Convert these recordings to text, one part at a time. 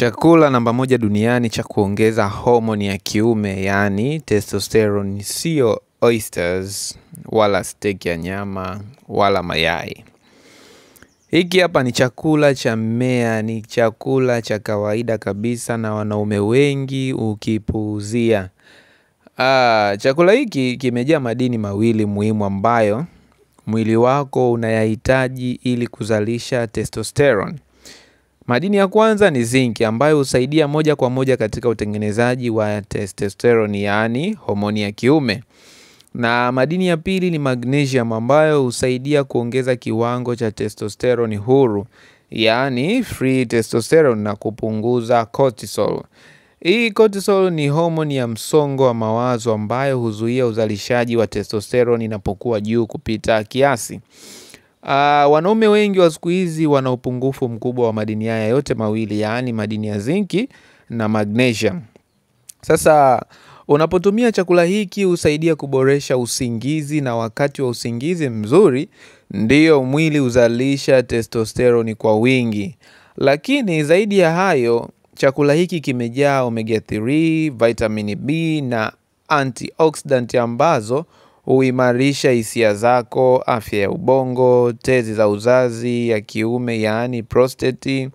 Chakula namba moja duniani cha kuongeza homoni ya kiume, yani testosterone, sio oysters, wala steak ya nyama, wala mayai. Hiki hapa ni chakula cha mmea, ni chakula cha kawaida kabisa na wanaume wengi ukipuuzia. Chakula hiki kimejaa madini mawili muhimu ambayo mwili wako unayahitaji ili kuzalisha testosterone. Madini ya kwanza ni zinc ambayo husaidia moja kwa moja katika utengenezaji wa testosterone, yani homoni ya kiume. Na madini ya pili ni magnesium ambayo husaidia kuongeza kiwango cha testosterone huru, yani free testosterone, na kupunguza cortisol. Hii cortisol ni homoni ya msongo wa mawazo ambayo huzuia uzalishaji wa testosterone inapokuwa juu kupita kiasi. Wanaume wengi wa siku hizi wana upungufu mkubwa wa madini haya yote mawili, yani madini ya zinki na magnesium. Sasa unapotumia chakula hiki husaidia kuboresha usingizi, na wakati wa usingizi mzuri ndiyo mwili uzalisha testosterone kwa wingi. Lakini zaidi ya hayo, chakula hiki kimejaa omega 3, vitamin B na antioxidant ambazo huimarisha hisia zako, afya ya ubongo, tezi za uzazi ya kiume yani prostate,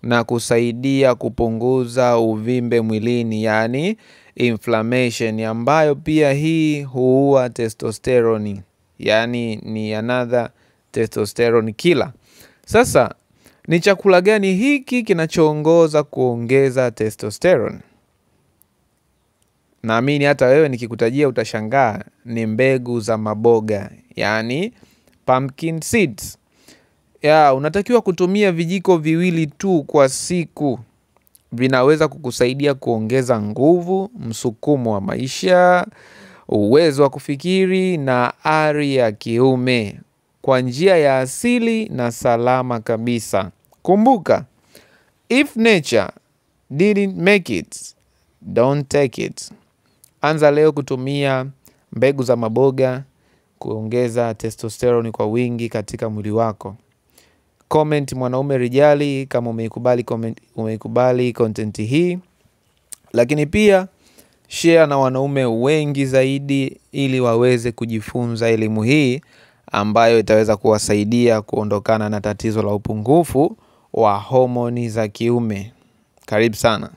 na kusaidia kupunguza uvimbe mwilini yani inflammation, ambayo pia hii huua testosterone, yani ni another testosterone killer. Sasa ni chakula gani hiki kinachoongoza kuongeza testosterone? Naamini hata wewe nikikutajia utashangaa. Ni mbegu za maboga, yani pumpkin seeds. Unatakiwa kutumia vijiko viwili tu kwa siku. Vinaweza kukusaidia kuongeza nguvu, msukumo wa maisha, uwezo wa kufikiri na ari ya kiume kwa njia ya asili na salama kabisa. Kumbuka, if nature didn't make it, don't take it. Anza leo kutumia mbegu za maboga kuongeza testosterone kwa wingi katika mwili wako. Comment Mwanaume Rijali kama umeikubali content hii. Lakini pia share na wanaume wengi zaidi ili waweze kujifunza elimu hii ambayo itaweza kuwasaidia kuondokana na tatizo la upungufu wa homoni za kiume. Karibu sana.